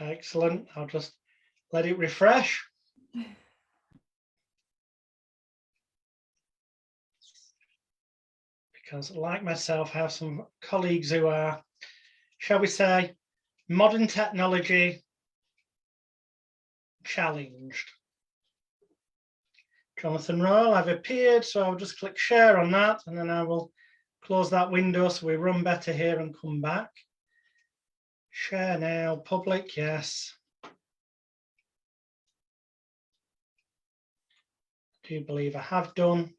Excellent. I'll just let it refresh. Because like myself, I have some colleagues who are, shall we say, modern technology challenged. Jonathan Royle, I've appeared, so I'll just click share on that, and then I will close that window so we run better here and come back. Share now, public, yes. I do believe I have done.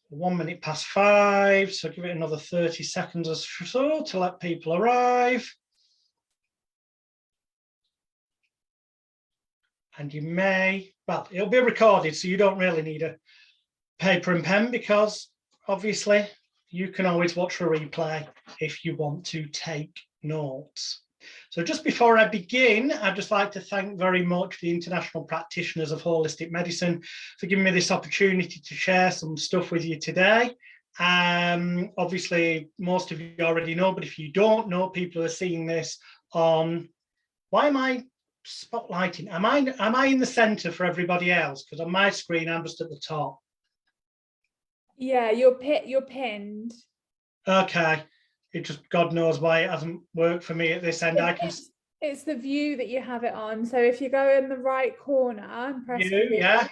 1 minute past 5, so give it another 30 seconds or so to let people arrive. And you may, well, it'll be recorded, so you don't really need a paper and pen, because obviously you can always watch a replay if you want to take notes. So just before I begin, I'd just like to thank very much the international practitioners of holistic medicine for giving me this opportunity to share some stuff with you today. Obviously, most of you already know, but if you don't know, people are seeing this on, why am I spotlighting? Am I in the center for everybody else? Because on my screen, I'm just at the top. Yeah, you're pinned. Okay. It just, God knows why it hasn't worked for me at this end. It's the view that you have it on. So if you go in the right corner and press view, yeah,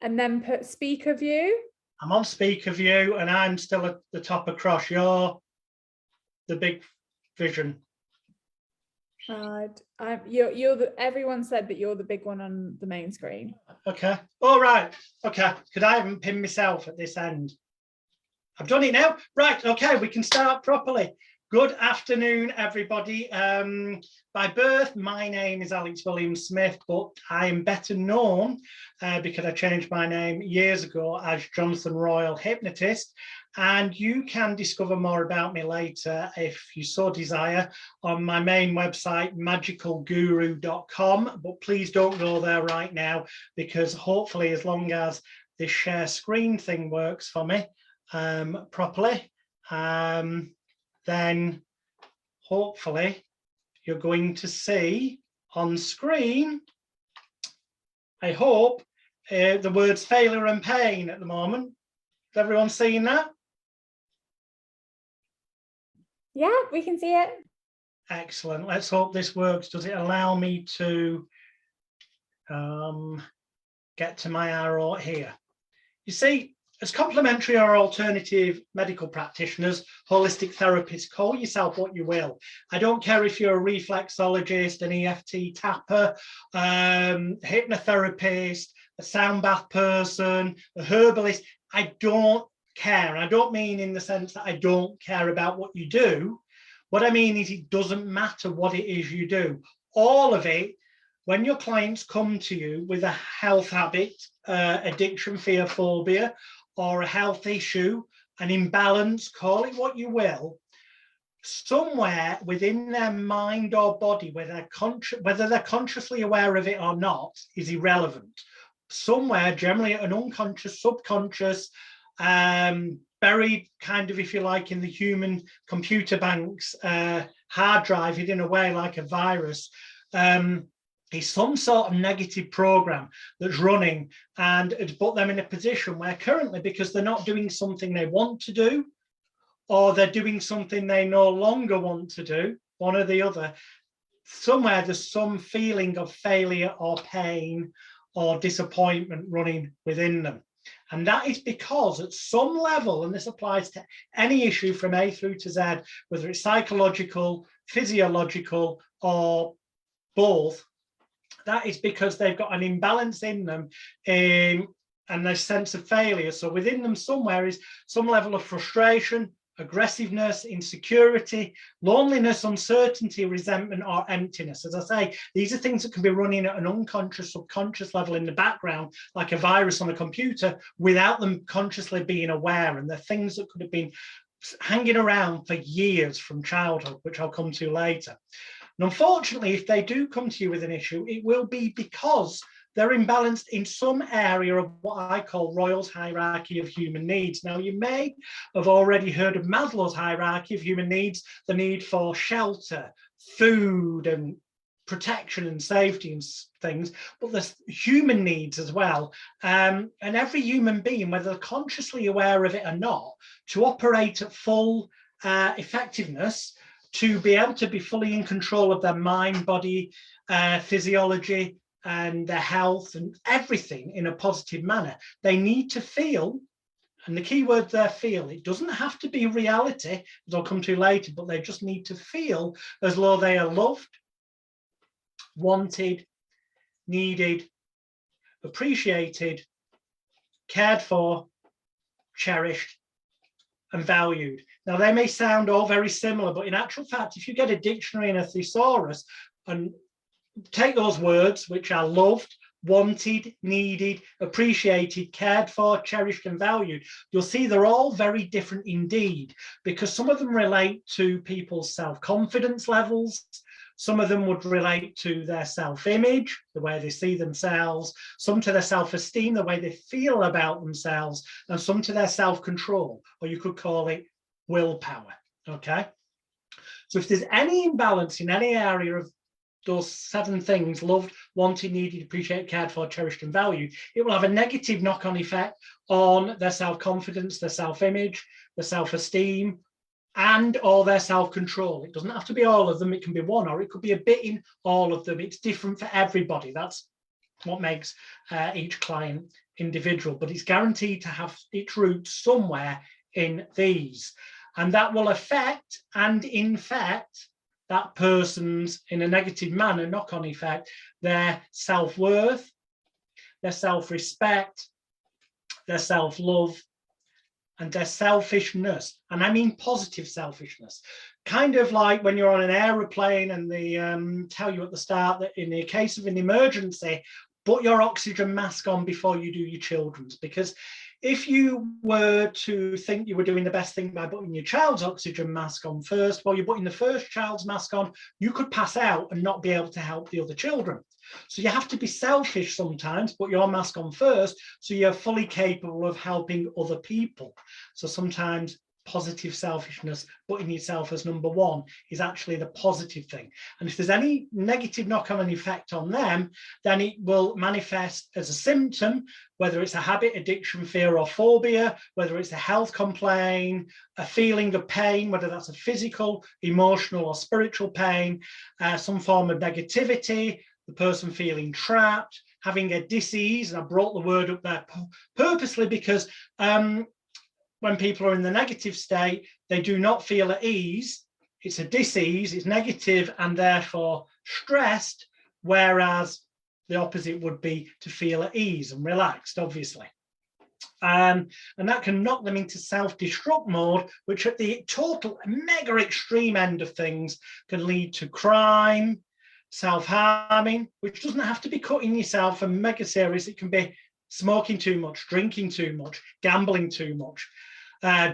and then put speaker view. I'm on speaker view, and I'm still at the top across. You're the big vision. Everyone said that you're the big one on the main screen. Okay. All right. Okay. Because I haven't pinned myself at this end. I've done it now. Right. Okay. We can start properly. Good afternoon, everybody. By birth, my name is Alex William Smith, but I am better known because I changed my name years ago as Jonathan Royle, hypnotist. And you can discover more about me later, if you so desire, on my main website, magicalguru.com. But please don't go there right now, because hopefully, as long as this share screen thing works for me properly, then hopefully you're going to see on screen, I hope, the words failure and pain at the moment. Is everyone seeing that? Yeah, we can see it. Excellent. Let's hope this works. Does it allow me to get to my arrow here? You see, as complementary or alternative medical practitioners, holistic therapists, call yourself what you will. I don't care if you're a reflexologist, an EFT tapper, hypnotherapist, a sound bath person, a herbalist. I don't care. I don't mean in the sense that I don't care about what you do. What I mean is it doesn't matter what it is you do. All of it, when your clients come to you with a health habit, addiction, fear, phobia, or a health issue, an imbalance, call it what you will, somewhere within their mind or body, whether they're consciously aware of it or not, is irrelevant. Somewhere, generally an unconscious, subconscious, buried kind of, if you like, in the human computer bank's hard drive, hidden away like a virus, is some sort of negative program that's running, and it's put them in a position where currently, because they're not doing something they want to do, or they're doing something they no longer want to do, one or the other, somewhere there's some feeling of failure or pain or disappointment running within them. And that is because at some level, and this applies to any issue from A through to Z, whether it's psychological, physiological, or both, that is because they've got an imbalance in them and a sense of failure. So within them somewhere is some level of frustration, aggressiveness, insecurity, loneliness, uncertainty, resentment, or emptiness. As I say, these are things that can be running at an unconscious, subconscious level in the background, like a virus on a computer, without them consciously being aware. And they're things that could have been hanging around for years from childhood, which I'll come to later. And unfortunately, if they do come to you with an issue, it will be because they're imbalanced in some area of what I call Royle's hierarchy of human needs. Now, you may have already heard of Maslow's hierarchy of human needs, the need for shelter, food, and protection and safety and things, but there's human needs as well. And every human being, whether they're consciously aware of it or not, to operate at full effectiveness, to be able to be fully in control of their mind, body, physiology, and their health and everything in a positive manner, they need to feel, and the key word there, feel, it doesn't have to be reality, as I'll come to later, but they just need to feel as though they are loved, wanted, needed, appreciated, cared for, cherished, and valued. Now, they may sound all very similar, but in actual fact, if you get a dictionary and a thesaurus and take those words, which are loved, wanted, needed, appreciated, cared for, cherished, and valued, you'll see they're all very different indeed, because some of them relate to people's self-confidence levels, some of them would relate to their self-image, the way they see themselves, some to their self-esteem, the way they feel about themselves, and some to their self-control, or you could call it willpower, okay? So if there's any imbalance in any area of those 7 things, loved, wanted, needed, appreciated, cared for, cherished, and valued, it will have a negative knock-on effect on their self-confidence, their self-image, their self-esteem, and or their self-control. It doesn't have to be all of them, it can be one, or it could be a bit in all of them. It's different for everybody. That's what makes each client individual, but it's guaranteed to have its roots somewhere in these. And that will affect and infect that person's, in a negative manner, knock-on effect, their self-worth, their self-respect, their self-love, and their selfishness. And I mean positive selfishness. Kind of like when you're on an aeroplane and they tell you at the start that in the case of an emergency, put your oxygen mask on before you do your children's, because if you were to think you were doing the best thing by putting your child's oxygen mask on first, while you're putting the first child's mask on, you could pass out and not be able to help the other children. So you have to be selfish sometimes, put your mask on first, so you're fully capable of helping other people. So sometimes positive selfishness, putting yourself as number one, is actually the positive thing. And if there's any negative knock-on effect on them, then it will manifest as a symptom, whether it's a habit, addiction, fear, or phobia, whether it's a health complaint, a feeling of pain, whether that's a physical, emotional, or spiritual pain, some form of negativity, the person feeling trapped, having a dis-ease, and I brought the word up there purposely because when people are in the negative state, they do not feel at ease. It's a dis-ease, it's negative and therefore stressed, whereas the opposite would be to feel at ease and relaxed, obviously. And that can knock them into self-destruct mode, which at the total mega extreme end of things can lead to crime, self-harming, which doesn't have to be cutting yourself and mega serious. It can be smoking too much, drinking too much, gambling too much,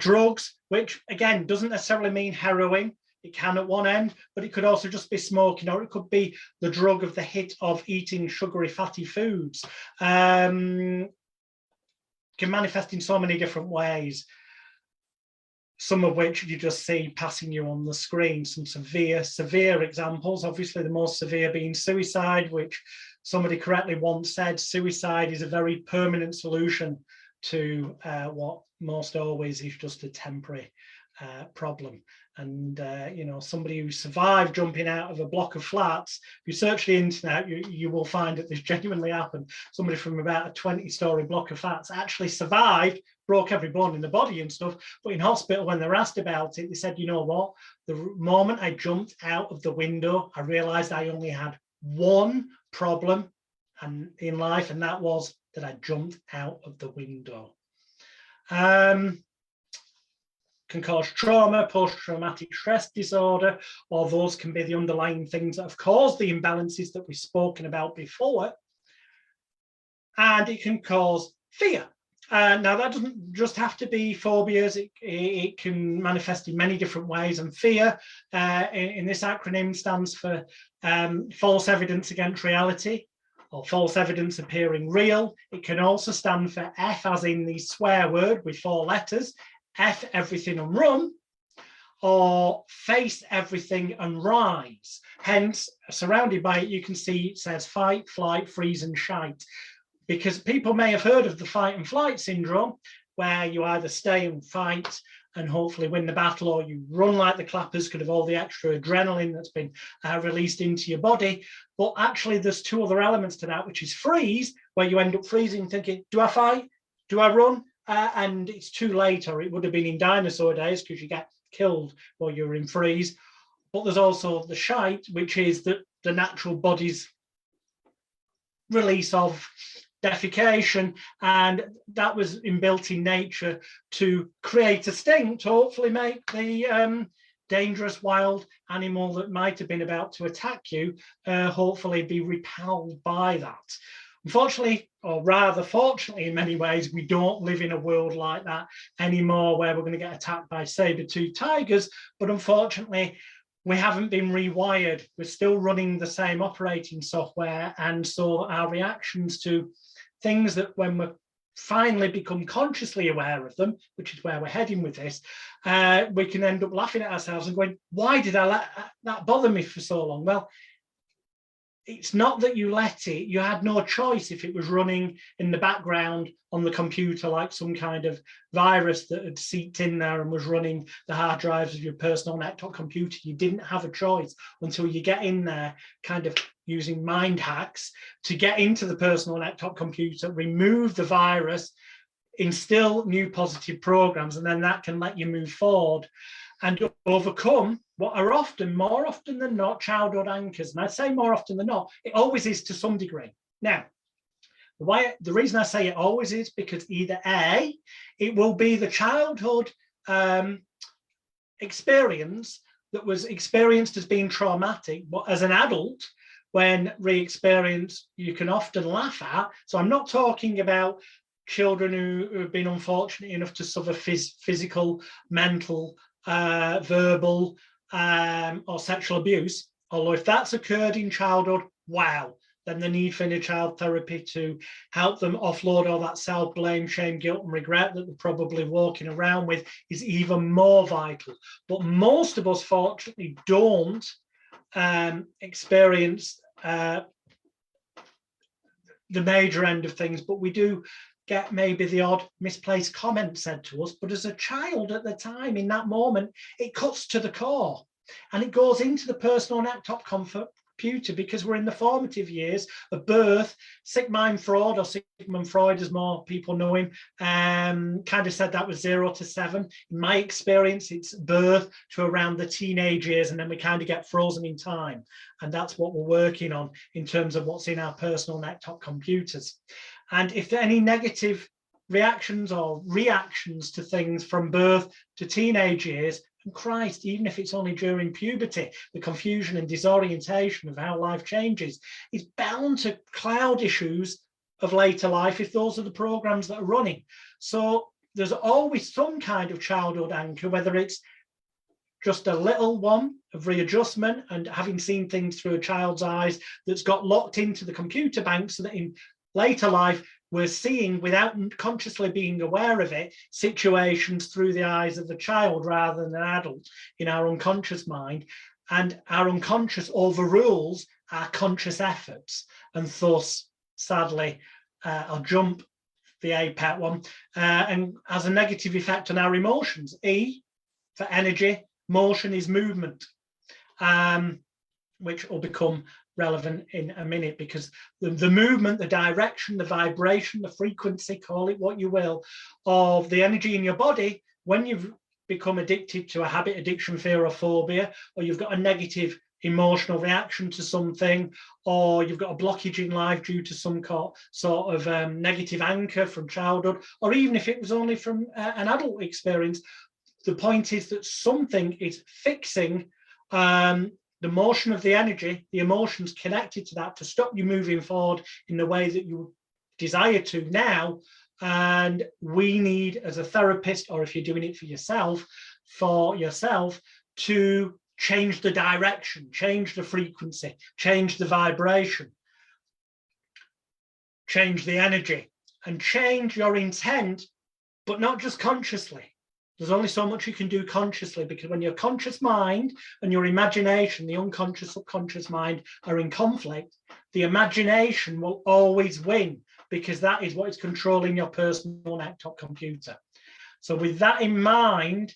drugs, which again doesn't necessarily mean heroin. It can at one end, but it could also just be smoking, or it could be the drug of the hit of eating sugary, fatty foods. Can manifest in so many different ways, some of which you just see passing you on the screen. Some severe examples, obviously the most severe being suicide, which somebody correctly once said, suicide is a very permanent solution to what most always is just a temporary problem. And you know, somebody who survived jumping out of a block of flats, if you search the internet, you will find that this genuinely happened. Somebody from about a 20-story block of flats actually survived, broke every bone in the body and stuff, but in hospital, when they're asked about it, they said, you know what, the moment I jumped out of the window, I realized I only had one problem in life, and that was that I jumped out of the window. Can cause trauma, post-traumatic stress disorder, or those can be the underlying things that have caused the imbalances that we've spoken about before. And it can cause fear. Now, that doesn't just have to be phobias. It can manifest in many different ways. And fear, in this acronym, stands for false evidence against reality, or false evidence appearing real. It can also stand for F as in the swear word with 4 letters, F everything and run, or face everything and rise. Hence, surrounded by it, you can see it says fight, flight, freeze and shite. Because people may have heard of the fight and flight syndrome, where you either stay and fight and hopefully win the battle, or you run like the clappers because of all the extra adrenaline that's been released into your body. But actually there's 2 other elements to that, which is freeze, where you end up freezing thinking, do I fight? Do I run? And it's too late, or it would have been in dinosaur days because you get killed while you're in freeze. But there's also the shite, which is the natural body's release of defecation, and that was inbuilt in nature to create a sting, to hopefully make the dangerous wild animal that might have been about to attack you hopefully be repelled by that. Unfortunately, or rather fortunately in many ways, we don't live in a world like that anymore, where we're going to get attacked by saber-toothed tigers, but unfortunately we haven't been rewired. We're still running the same operating software, and so our reactions to things that, when we finally become consciously aware of them, which is where we're heading with this, we can end up laughing at ourselves and going, why did I let that bother me for so long? Well, it's not that you let it, you had no choice. If it was running in the background on the computer like some kind of virus that had seeped in there and was running the hard drives of your personal laptop computer, you didn't have a choice until you get in there, kind of using mind hacks to get into the personal laptop computer, remove the virus, instill new positive programs, and then that can let you move forward and overcome what are often, more often than not, childhood anchors. And I say more often than not, it always is to some degree. Now, the reason I say it always is because either A, it will be the childhood experience that was experienced as being traumatic, but as an adult, when re-experienced, you can often laugh at. So I'm not talking about children who have been unfortunate enough to suffer physical, mental, verbal, or sexual abuse. Although if that's occurred in childhood, wow, then the need for inner child therapy to help them offload all that self-blame, shame, guilt and regret that they're probably walking around with is even more vital. But most of us fortunately don't experience the major end of things, but we do get maybe the odd misplaced comment said to us. But as a child at the time, in that moment, it cuts to the core and it goes into the personal laptop computer, because we're in the formative years of birth. Sigmund Freud, or Sigmund Freud as more people know him, kind of said that was 0 to 7. In my experience, it's birth to around the teenage years, and then we kind of get frozen in time. And that's what we're working on in terms of what's in our personal laptop computers. And if there are any negative reactions or reactions to things from birth to teenage years, and Christ, even if it's only during puberty, the confusion and disorientation of how life changes is bound to cloud issues of later life if those are the programs that are running. So there's always some kind of childhood anchor, whether it's just a little one of readjustment and having seen things through a child's eyes that's got locked into the computer bank, so that in later life we're seeing, without consciously being aware of it, situations through the eyes of the child rather than an adult in our unconscious mind. And our unconscious overrules our conscious efforts, and thus, sadly, I'll jump the APET one, and has a negative effect on our emotions. E for energy, motion is movement, which will become relevant in a minute, because the movement, the direction, the vibration, the frequency, call it what you will, of the energy in your body, when you've become addicted to a habit, addiction, fear or phobia, or you've got a negative emotional reaction to something, or you've got a blockage in life due to some sort of negative anchor from childhood, or even if it was only from an adult experience, the point is that something is fixing the motion of the energy, the emotions connected to that, to stop you moving forward in the way that you desire to now. And we need, as a therapist, or if you're doing it for yourself, to change the direction, change the frequency, change the vibration. change the energy and change your intent, but not just consciously. There's only so much you can do consciously, because when your conscious mind and your imagination, the unconscious, subconscious mind, are in conflict, the imagination will always win, because that is what is controlling your personal laptop computer. So with that in mind,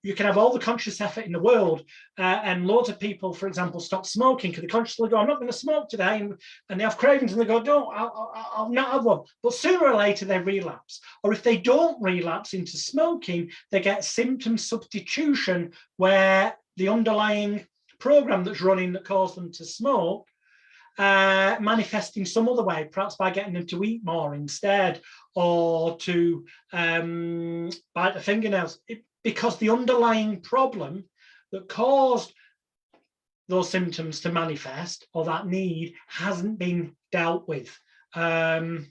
you can have all the conscious effort in the world, and loads of people, for example, stop smoking because they consciously go, I'm not going to smoke today, and they have cravings and they go, no, I'll not have one. But sooner or later they relapse. Or if they don't relapse into smoking, they get symptom substitution, where the underlying program that's running that caused them to smoke manifesting some other way, perhaps by getting them to eat more instead, or to bite the fingernails. Because the underlying problem that caused those symptoms to manifest, or that need, hasn't been dealt with. And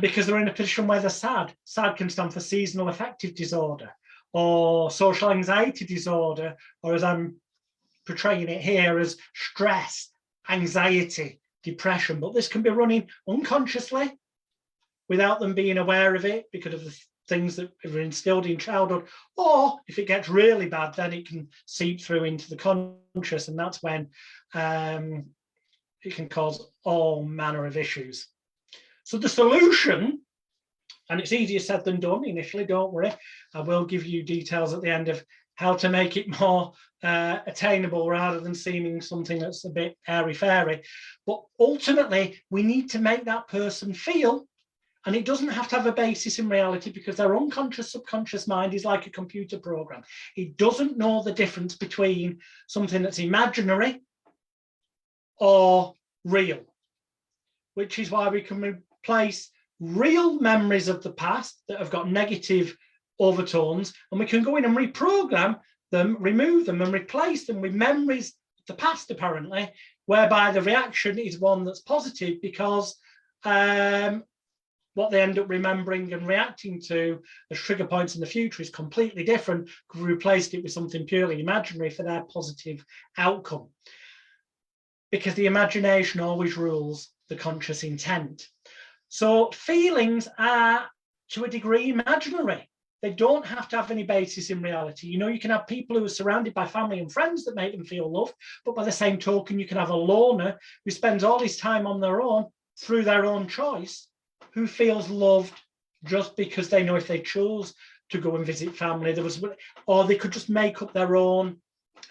because they're in a position where they're sad. SAD can stand for seasonal affective disorder, or social anxiety disorder, or as I'm portraying it here, as stress, anxiety, depression. But this can be running unconsciously without them being aware of it, because of the things that were instilled in childhood, or if it gets really bad, then it can seep through into the conscious, and that's when it can cause all manner of issues. So the solution, and it's easier said than done initially, don't worry, I will give you details at the end of how to make it more attainable, rather than seeming something that's a bit airy-fairy. But ultimately, we need to make that person feel. And it doesn't have to have a basis in reality, because their unconscious, subconscious mind is like a computer program. It doesn't know the difference between something that's imaginary or real, which is why we can replace real memories of the past that have got negative overtones, and we can go in and reprogram them, remove them, and replace them with memories of the past, apparently, whereby the reaction is one that's positive, because what they end up remembering and reacting to as trigger points in the future is completely different, because we replaced it with something purely imaginary for their positive outcome. Because the imagination always rules the conscious intent. So feelings are, to a degree, imaginary. They don't have to have any basis in reality. You know, you can have people who are surrounded by family and friends that make them feel loved, but by the same token, you can have a loner who spends all his time on their own through their own choice, who feels loved just because they know if they chose to go and visit family, or they could just make up their own,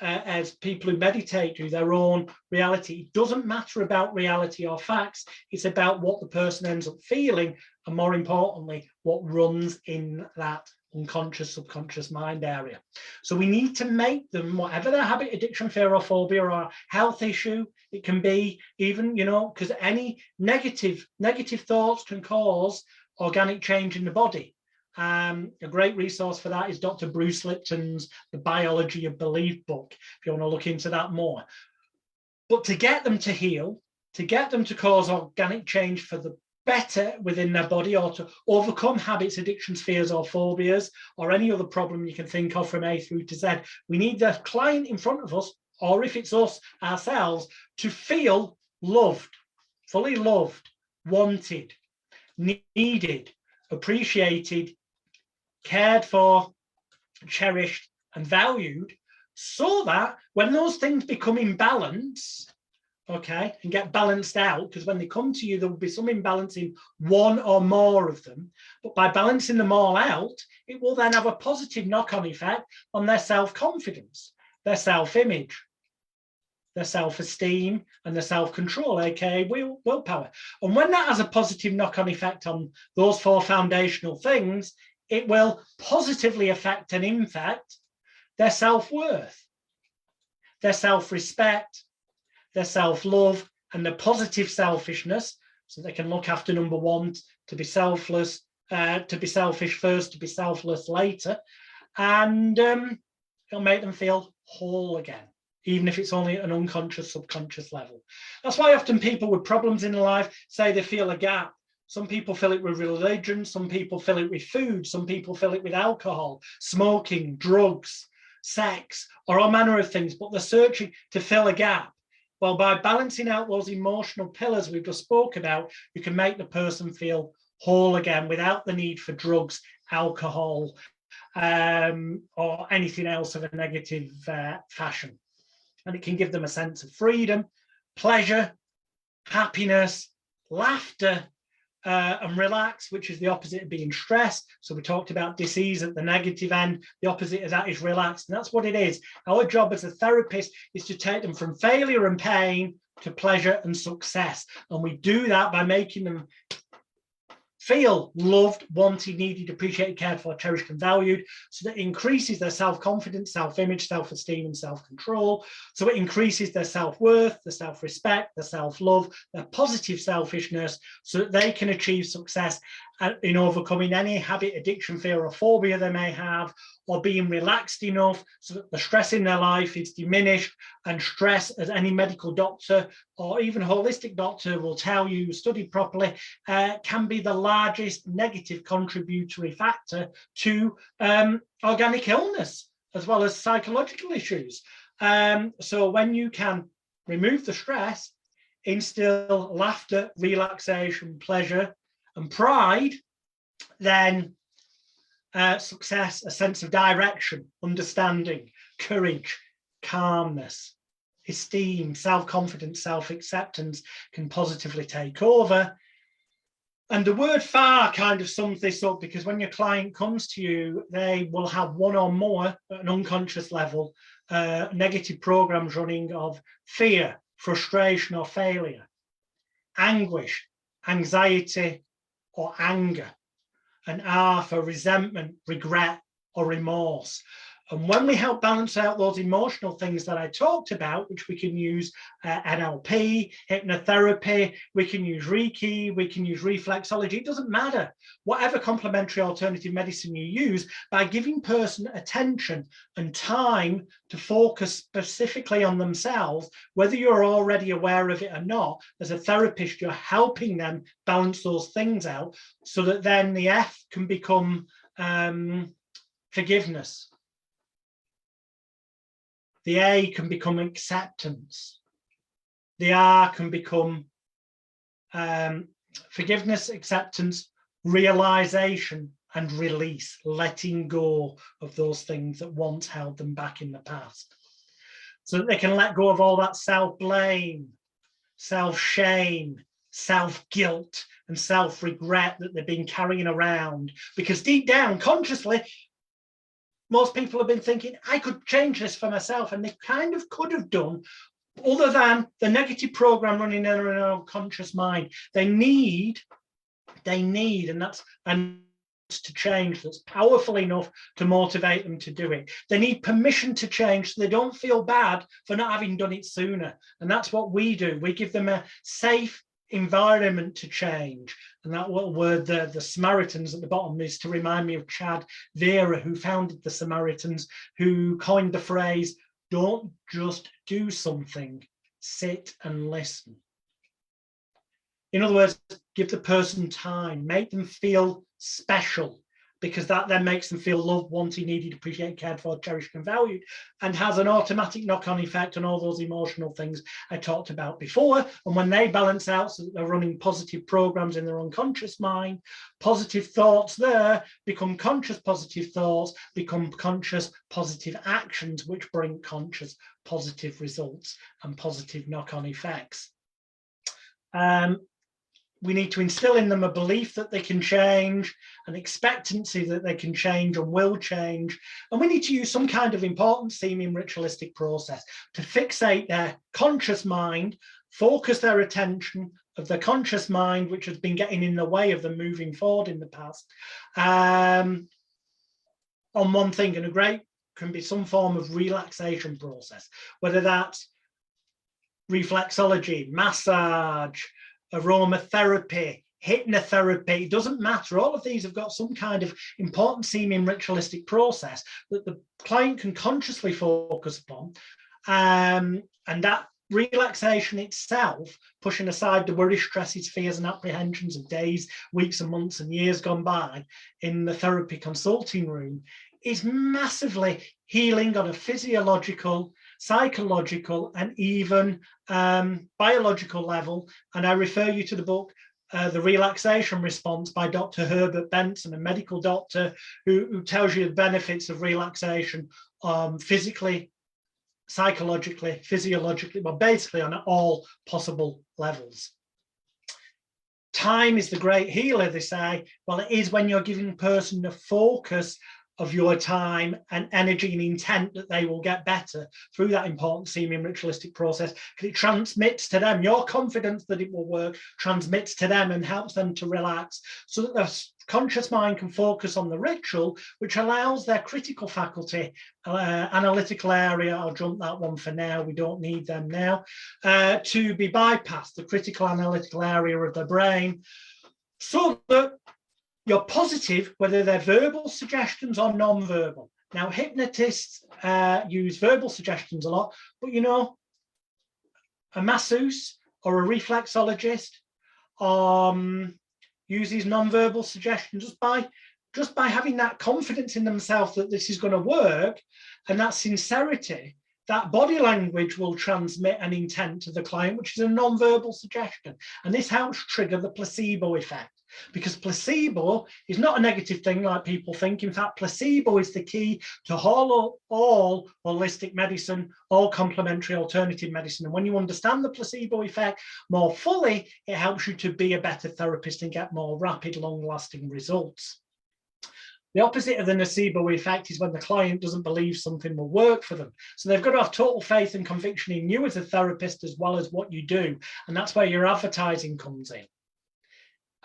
as people who meditate do, their own reality. It doesn't matter about reality or facts. It's about what the person ends up feeling, and more importantly, what runs in that unconscious, subconscious mind area. So we need to make them, whatever their habit, addiction, fear, or phobia, or health issue, it can be even, you know, because any negative thoughts can cause organic change in the body. A great resource for that is Dr. Bruce Lipton's The Biology of Belief book, if you want to look into that more. But to get them to heal, to get them to cause organic change for the better within their body, or to overcome habits, addictions, fears, or phobias, or any other problem you can think of from A through to Z, we need the client in front of us, or if it's us ourselves, to feel loved, fully loved, wanted, needed, appreciated, cared for, cherished, and valued, so that when those things become in balance, okay, and get balanced out, because when they come to you, there will be some imbalance in one or more of them, but by balancing them all out, it will then have a positive knock-on effect on their self-confidence, their self-image, their self-esteem, and their self-control, aka willpower. And when that has a positive knock-on effect on those four foundational things, it will positively affect and impact their self-worth, their self-respect, their self-love, and their positive selfishness, so they can look after number one, to be selfless, to be selfish first, to be selfless later, and it'll make them feel whole again, even if it's only at an unconscious, subconscious level. That's why often people with problems in life say they feel a gap. Some people fill it with religion, some people fill it with food, some people fill it with alcohol, smoking, drugs, sex, or all manner of things, but they're searching to fill a gap. Well, by balancing out those emotional pillars we've just spoke about, you can make the person feel whole again without the need for drugs, alcohol, or anything else of a negative fashion. And it can give them a sense of freedom, pleasure, happiness, laughter, and relax, which is the opposite of being stressed. So we talked about disease at the negative end. The opposite of that is relaxed. And that's what it is. Our job as a therapist is to take them from failure and pain to pleasure and success. And we do that by making them feel loved, wanted, needed, appreciated, cared for, cherished, and valued, so that it increases their self-confidence, self-image, self-esteem, and self-control. So it increases their self-worth, their self-respect, their self-love, their positive selfishness, so that they can achieve success in overcoming any habit, addiction, fear, or phobia they may have, or being relaxed enough so that the stress in their life is diminished. And stress, as any medical doctor or even holistic doctor will tell you, studied properly, can be the largest negative contributory factor to organic illness, as well as psychological issues. So when you can remove the stress, instill laughter, relaxation, pleasure, and pride, then success, a sense of direction, understanding, courage, calmness, esteem, self-confidence, self-acceptance can positively take over. And the word F.A.R kind of sums this up, because when your client comes to you, they will have one or more at an unconscious level negative programs running of fear, frustration, or failure, anguish, anxiety, or anger, and R for resentment, regret, or remorse. And when we help balance out those emotional things that I talked about, which we can use NLP, hypnotherapy, we can use Reiki, we can use reflexology, it doesn't matter. Whatever complementary alternative medicine you use, by giving person attention and time to focus specifically on themselves, whether you're already aware of it or not, as a therapist, you're helping them balance those things out, so that then the F can become forgiveness. The A can become acceptance. The R can become forgiveness, acceptance, realization, and release, letting go of those things that once held them back in the past, so that they can let go of all that self-blame, self-shame, self-guilt, and self-regret that they've been carrying around. Because deep down, consciously, most people have been thinking, I could change this for myself, and they kind of could have done, other than the negative program running in their unconscious mind. They need, and that's to change that's powerful enough to motivate them to do it. They need permission to change, so they don't feel bad for not having done it sooner. And that's what we do. We give them a safe environment to change. And that little word, the Samaritans at the bottom, is to remind me of Chad Vera, who founded the Samaritans, who coined the phrase, don't just do something, sit and listen. In other words, give the person time, make them feel special, because that then makes them feel loved, wanted, needed, appreciated, cared for, cherished, and valued, and has an automatic knock-on effect on all those emotional things I talked about before. And when they balance out, so that they're running positive programs in their unconscious mind, positive thoughts there become conscious positive thoughts, become conscious positive actions, which bring conscious positive results and positive knock-on effects. We need to instill in them a belief that they can change, an expectancy that they can change and will change. And we need to use some kind of important seeming ritualistic process to fixate their conscious mind, focus their attention of their conscious mind, which has been getting in the way of them moving forward in the past, on one thing. And a great can be some form of relaxation process, whether that's reflexology, massage, aromatherapy, hypnotherapy, it doesn't matter. All of these have got some kind of important seeming ritualistic process that the client can consciously focus upon. And that relaxation itself, pushing aside the worries, stresses, fears, and apprehensions of days, weeks, and months, and years gone by in the therapy consulting room, is massively healing on a physiological psychological, and even biological level. And I refer you to the book, The Relaxation Response by Dr. Herbert Benson, a medical doctor who tells you the benefits of relaxation physically, psychologically, physiologically, but basically on all possible levels. Time is the great healer, they say. Well, it is when you're giving a person the focus of your time and energy and intent that they will get better through that important seeming ritualistic process, because it transmits to them, your confidence that it will work transmits to them and helps them to relax, so that the conscious mind can focus on the ritual, which allows their critical faculty, analytical area, I'll jump that one for now, we don't need them now, to be bypassed, the critical analytical area of the brain, so that you're positive, whether they're verbal suggestions or non-verbal. Now, hypnotists use verbal suggestions a lot, but you know, a masseuse or a reflexologist uses non-verbal suggestions just by having that confidence in themselves that this is going to work, and that sincerity. That body language will transmit an intent to the client, which is a non-verbal suggestion, and this helps trigger the placebo effect. Because placebo is not a negative thing like people think. In fact, placebo is the key to all holistic medicine, all complementary alternative medicine. And when you understand the placebo effect more fully, it helps you to be a better therapist and get more rapid, long-lasting results. The opposite of the nocebo effect is when the client doesn't believe something will work for them. So they've got to have total faith and conviction in you as a therapist as well as what you do. And that's where your advertising comes in.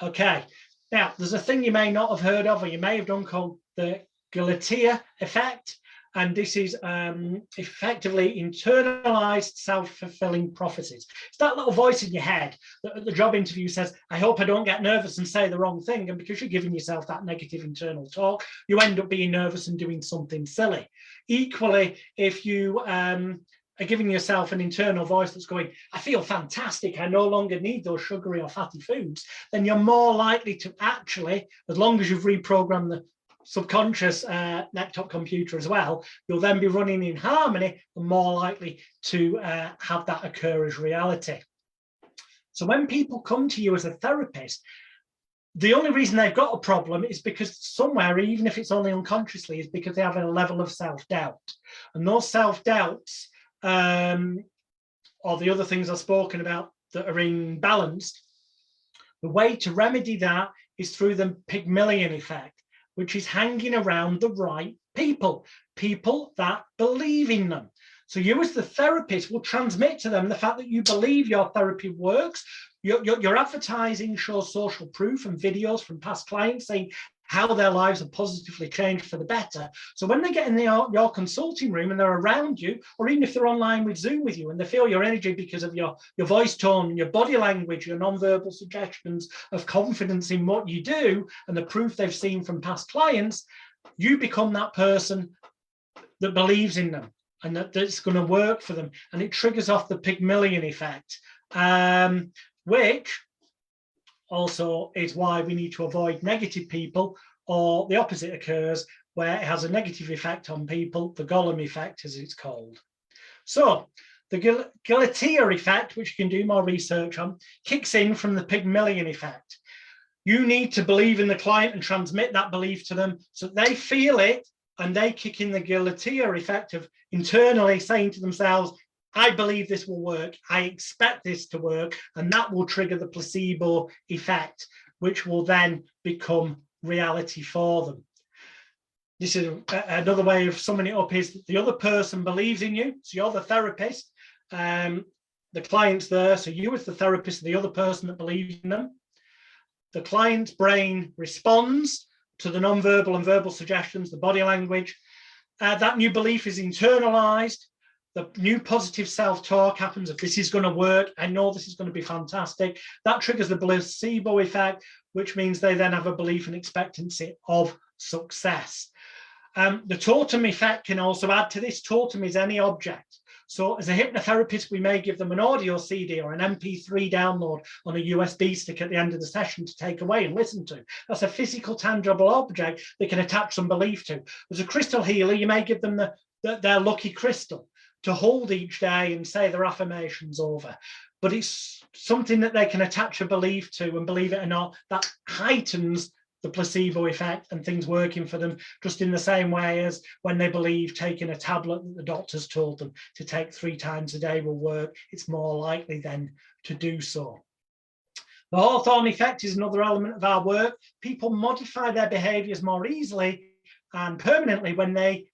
Okay, now there's a thing you may not have heard of, or you may have done, called the Galatea effect. And this is effectively internalized self-fulfilling prophecies. It's that little voice in your head that at the job interview says, I hope I don't get nervous and say the wrong thing. And because you're giving yourself that negative internal talk, you end up being nervous and doing something silly. Equally, if you are giving yourself an internal voice that's going, I feel fantastic, I no longer need those sugary or fatty foods, then you're more likely to actually, as long as you've reprogrammed the subconscious laptop computer as well, you'll then be running in harmony and more likely to have that occur as reality. So when people come to you as a therapist, the only reason they've got a problem is because somewhere, even if it's only unconsciously, is because they have a level of self-doubt. And those self-doubts, or the other things I've spoken about that are imbalanced, the way to remedy that is through the Pygmalion effect, which is hanging around the right people, people that believe in them. So you as the therapist will transmit to them the fact that you believe your therapy works. Your advertising shows social proof and videos from past clients saying how their lives have positively changed for the better. So when they get in your consulting room and they're around you, or even if they're online with Zoom with you and they feel your energy because of your voice tone, your body language, your non-verbal suggestions of confidence in what you do, and the proof they've seen from past clients, you become that person that believes in them and that it's going to work for them. And it triggers off the Pygmalion effect, which also is why we need to avoid negative people, or the opposite occurs where it has a negative effect on people, the Gollum effect as it's called. So the Galatea effect, which you can do more research on, kicks in from the Pygmalion effect. You need to believe in the client and transmit that belief to them so they feel it, and they kick in the Galatea effect of internally saying to themselves, I believe this will work, I expect this to work, and that will trigger the placebo effect, which will then become reality for them. This is another way of summing it up, is that the other person believes in you, so you're the therapist, the client's there, so you as the therapist are the other person that believes in them. The client's brain responds to the non-verbal and verbal suggestions, the body language. That new belief is internalized. The new positive self-talk happens of this is going to work. I know this is going to be fantastic. That triggers the placebo effect, which means they then have a belief and expectancy of success. The totem effect can also add to this. Totem is any object. So as a hypnotherapist, we may give them an audio CD or an MP3 download on a USB stick at the end of the session to take away and listen to. That's a physical, tangible object they can attach some belief to. As a crystal healer, you may give them their lucky crystal. to hold each day and say their affirmations over. But it's something that they can attach a belief to, and believe it or not, that heightens the placebo effect and things working for them, just in the same way as when they believe taking a tablet that the doctors told them to take 3 times a day will work, it's more likely then to do so. The Hawthorne effect is another element of our work. People modify their behaviours more easily and permanently when they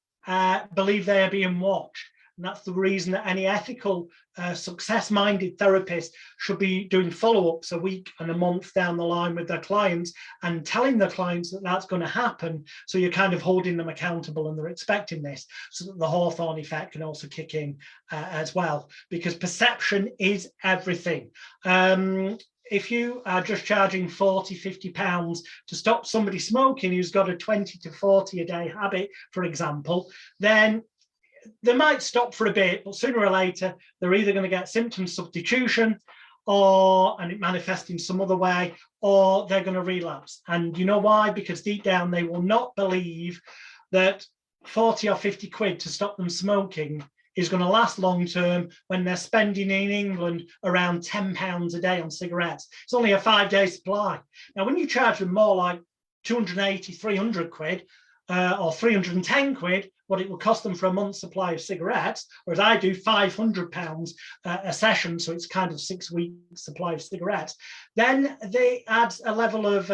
believe they are being watched. And that's the reason that any ethical, success-minded therapist should be doing follow-ups a week and a month down the line with their clients and telling their clients that that's going to happen. So you're kind of holding them accountable and they're expecting this, so that the Hawthorne effect can also kick in as well, because perception is everything. If you are just charging 40, 50 pounds to stop somebody smoking who's got a 20 to 40 a day habit, for example, then they might stop for a bit, but sooner or later, they're either going to get symptom substitution and it manifests in some other way, or they're going to relapse. And you know why? Because deep down, they will not believe that 40 or 50 quid to stop them smoking is going to last long term when they're spending in England around £10 a day on cigarettes. It's only a 5-day supply. Now, when you charge them more like 280, 300 quid or 310 quid, what it will cost them for a month's supply of cigarettes, whereas I do £500 a session, so it's kind of 6 weeks supply of cigarettes, then they add a level of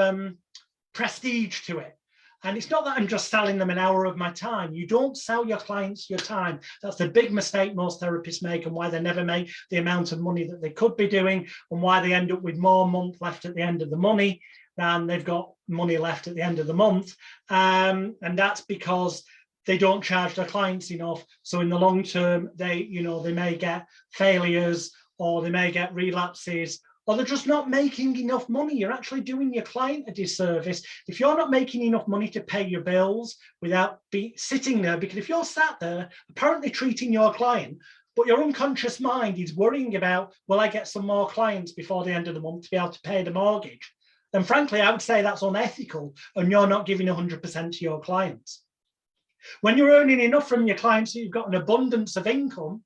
prestige to it. And it's not that I'm just selling them an hour of my time. You don't sell your clients your time. That's the big mistake most therapists make, and why they never make the amount of money that they could be doing, and why they end up with more month left at the end of the money than they've got money left at the end of the month. And that's because they don't charge their clients enough. So in the long term, they may get failures, or they may get relapses, or they're just not making enough money. You're actually doing your client a disservice if you're not making enough money to pay your bills without sitting there. Because if you're sat there apparently treating your client, but your unconscious mind is worrying about, will I get some more clients before the end of the month to be able to pay the mortgage? Then frankly, I would say that's unethical, and you're not giving 100% to your clients. When you're earning enough from your clients that you've got an abundance of income,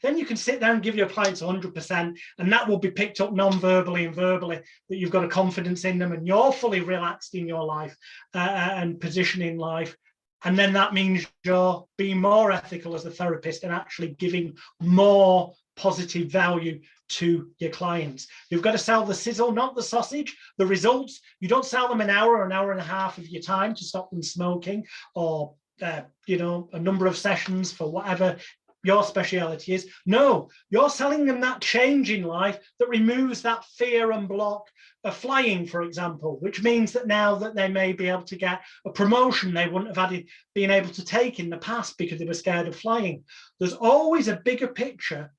then you can sit down and give your clients 100%, and that will be picked up non-verbally and verbally, that you've got a confidence in them and you're fully relaxed in your life and position in life. And then that means you're being more ethical as a therapist and actually giving more positive value to your clients. You've got to sell the sizzle, not the sausage. The results, you don't sell them an hour or an hour and a half of your time to stop them smoking, or a number of sessions for whatever your speciality is. No, you're selling them that change in life that removes that fear and block of flying, for example, which means that now that they may be able to get a promotion they wouldn't have been able to take in the past because they were scared of flying. There's always a bigger picture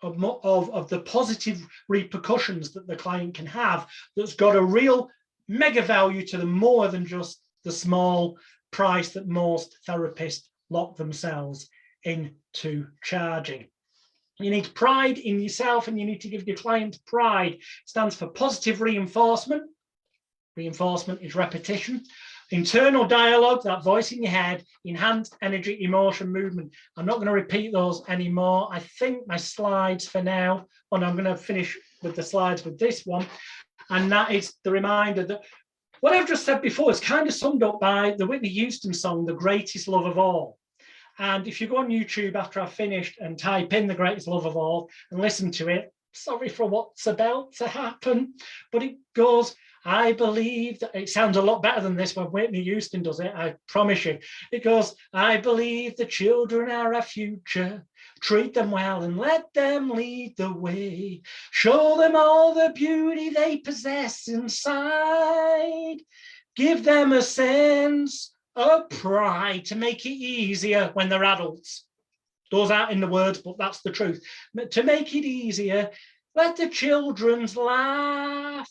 of the positive repercussions that the client can have that's got a real mega value to them, more than just the small price that most therapists lock themselves into charging. You need pride in yourself, and you need to give your clients pride. It stands for positive reinforcement. Reinforcement is repetition. Internal dialogue, that voice in your head. Enhanced energy, emotion, movement. I'm not going to repeat those anymore. I think my slides for now, and I'm going to finish with the slides with this one, and that is the reminder that what I've just said before is kind of summed up by the Whitney Houston song, The Greatest Love of All. And if you go on YouTube after I've finished and type in The Greatest Love of All and listen to it, sorry for what's about to happen, but it goes, I believe that, it sounds a lot better than this when Whitney Houston does it, I promise you. It goes, I believe the children are our future. Treat them well and let them lead the way. Show them all the beauty they possess inside. Give them a sense of pride to make it easier when they're adults. Those aren't in the words, but that's the truth. But to make it easier, let the children's laughter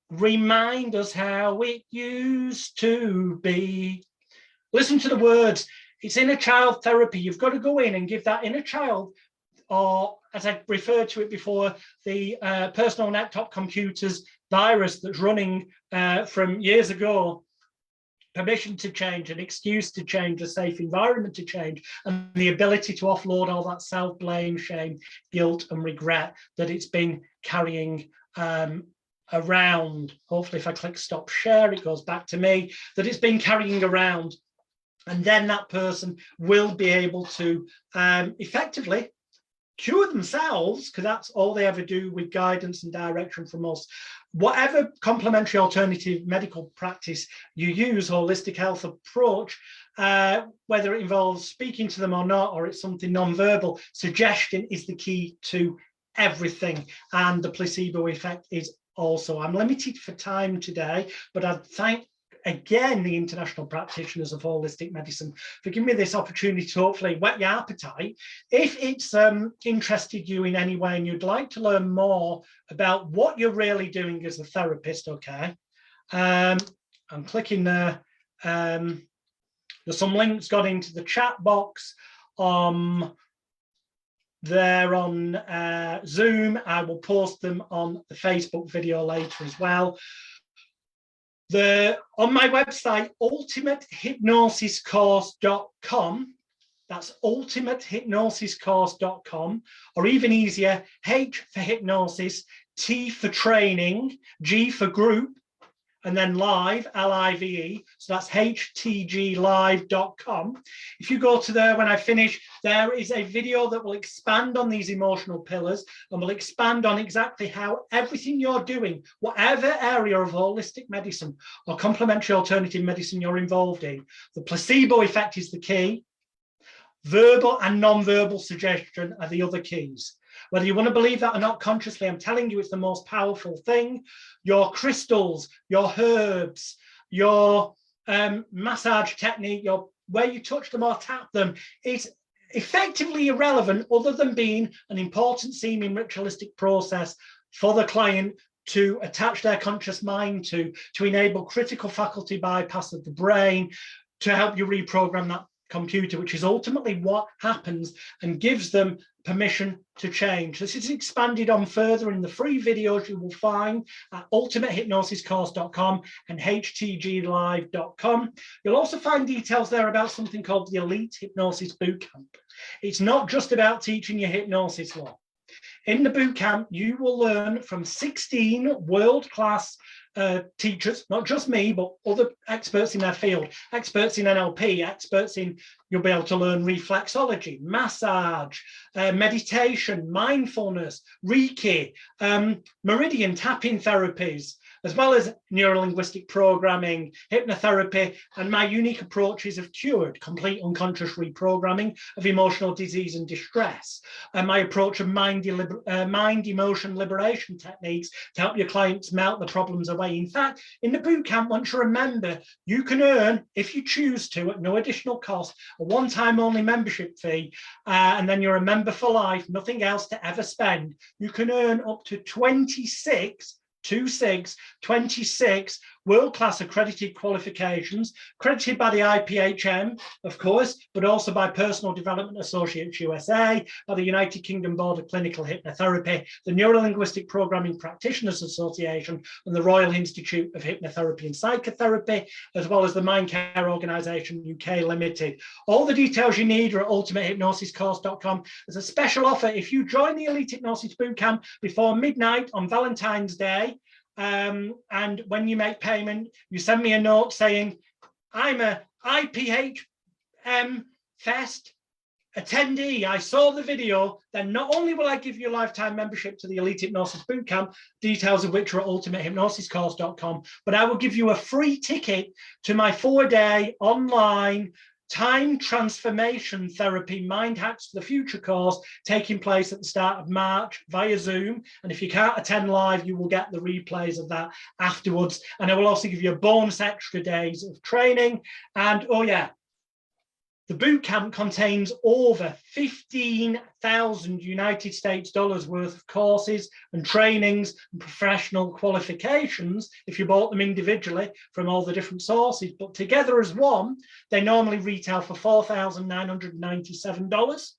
remind us how it used to be. Listen to the words. It's inner child therapy. You've got to go in and give that inner child, or as I referred to it before, the personal laptop computers virus that's running from years ago. permission to change, an excuse to change, a safe environment to change, and the ability to offload all that self-blame, shame, guilt, and regret that it's been carrying around. Hopefully, if I click stop share, it goes back to me, that it's been carrying around. And then that person will be able to effectively cure themselves, because that's all they ever do with guidance and direction from us. Whatever complementary alternative medical practice you use, holistic health approach, whether it involves speaking to them or not, or it's something non-verbal, suggestion is the key to everything. And the placebo effect is also. I'm limited for time today, but I'd thank again the international practitioners of holistic medicine for giving me this opportunity to hopefully whet your appetite. If it's interested you in any way and you'd like to learn more about what you're really doing as a therapist, okay, I'm clicking there. There's some links got into the chat box there on Zoom. I will post them on the Facebook video later as well. On my website, ultimatehypnosiscourse.com, that's ultimatehypnosiscourse.com, or even easier, H for hypnosis, T for training, G for group, and then live, L-I-V-E, so that's htglive.com. If you go to there when I finish, there is a video that will expand on these emotional pillars and will expand on exactly how everything you're doing, whatever area of holistic medicine or complementary alternative medicine you're involved in, the placebo effect is the key. Verbal and non-verbal suggestion are the other keys. Whether you want to believe that or not consciously, I'm telling you it's the most powerful thing. Your crystals, your herbs, your massage technique, where you touch them or tap them, is effectively irrelevant other than being an important seeming ritualistic process for the client to attach their conscious mind to enable critical faculty bypass of the brain, to help you reprogram that computer, which is ultimately what happens and gives them permission to change. This is expanded on further in the free videos you will find at ultimatehypnosiscourse.com and htglive.com. You'll also find details there about something called the Elite Hypnosis Bootcamp. It's not just about teaching you hypnosis law. In the bootcamp, you will learn from 16 world-class teachers, not just me, but other experts in their field, experts in NLP, experts in, you'll be able to learn reflexology, massage, meditation, mindfulness, Reiki, meridian tapping therapies, as well as neuro-linguistic programming, hypnotherapy, and my unique approaches of cured, complete unconscious reprogramming of emotional disease and distress, and my approach of mind-emotion liberation techniques to help your clients melt the problems away. In fact, in the bootcamp, once you remember, you can earn, if you choose to, at no additional cost, a one-time only membership fee, and then you're a member for life, nothing else to ever spend. You can earn up to 26 world-class accredited qualifications, accredited by the IPHM, of course, but also by Personal Development Associates USA, by the United Kingdom Board of Clinical Hypnotherapy, the Neuro-Linguistic Programming Practitioners Association, and the Royal Institute of Hypnotherapy and Psychotherapy, as well as the Mindcare Organisation UK Limited. All the details you need are at ultimatehypnosiscourse.com. There's a special offer if you join the Elite Hypnosis Bootcamp before midnight on Valentine's Day. And when you make payment, you send me a note saying, I'm a IPHM Fest attendee, I saw the video, then not only will I give you a lifetime membership to the Elite Hypnosis Bootcamp, details of which are at ultimatehypnosiscourse.com, but I will give you a free ticket to my 4-day online time transformation therapy mind hacks for the future course, taking place at the start of March via Zoom. And if you can't attend live, you will get the replays of that afterwards. And I will also give you a bonus extra days of training. And oh yeah, the bootcamp contains over 15,000 United States dollars worth of courses and trainings and professional qualifications if you bought them individually from all the different sources. But together as one, they normally retail for $4,997.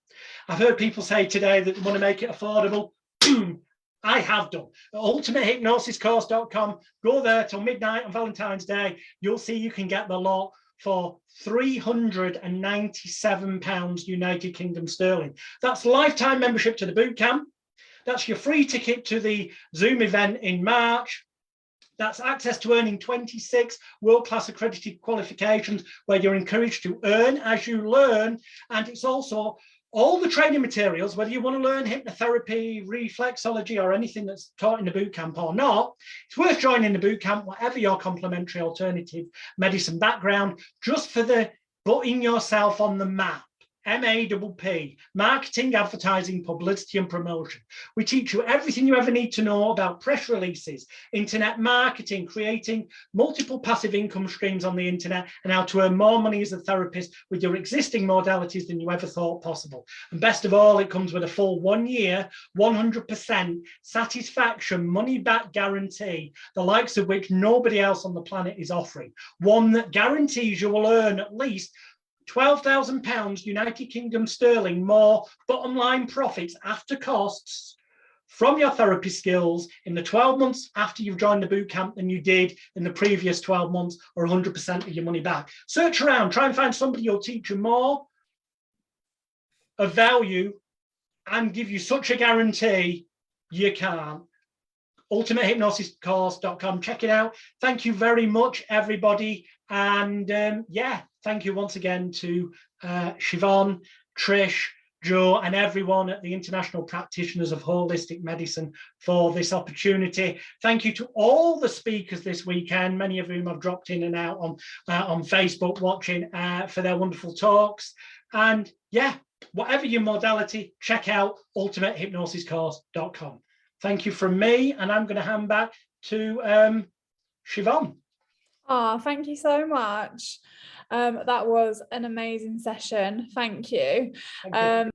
I've heard people say today that they want to make it affordable. Boom. I have done. ultimatehypnosiscourse.com. Go there till midnight on Valentine's Day. You'll see you can get the lot for £397 United Kingdom sterling. That's lifetime membership to the boot camp. That's your free ticket to the Zoom event in March. That's access to earning 26 world-class accredited qualifications where you're encouraged to earn as you learn. And it's also all the training materials, whether you want to learn hypnotherapy, reflexology, or anything that's taught in the boot camp or not. It's worth joining the boot camp, whatever your complementary alternative medicine background, just for the putting yourself on the map. MAPP, marketing, advertising, publicity, and promotion. We teach you everything you ever need to know about press releases, internet marketing, creating multiple passive income streams on the internet, and how to earn more money as a therapist with your existing modalities than you ever thought possible. And best of all, it comes with a full 1 year, 100% satisfaction money-back guarantee, the likes of which nobody else on the planet is offering. One that guarantees you will earn at least £12,000 United Kingdom sterling more bottom line profits after costs from your therapy skills in the 12 months after you've joined the boot camp than you did in the previous 12 months, or 100% of your money back. Search around, try and find somebody who'll teach you more of value and give you such a guarantee you can't. ultimatehypnosiscourse.com. Check it out. Thank you very much, everybody. And yeah, thank you once again to Siobhan, Trish, Joe, and everyone at the International Practitioners of Holistic Medicine for this opportunity. Thank you to all the speakers this weekend, many of whom I've dropped in and out on Facebook watching for their wonderful talks. And yeah, whatever your modality, check out ultimatehypnosiscourse.com. Thank you from me, and I'm going to hand back to Siobhan. Oh, thank you so much. That was an amazing session. Thank you. Thank you.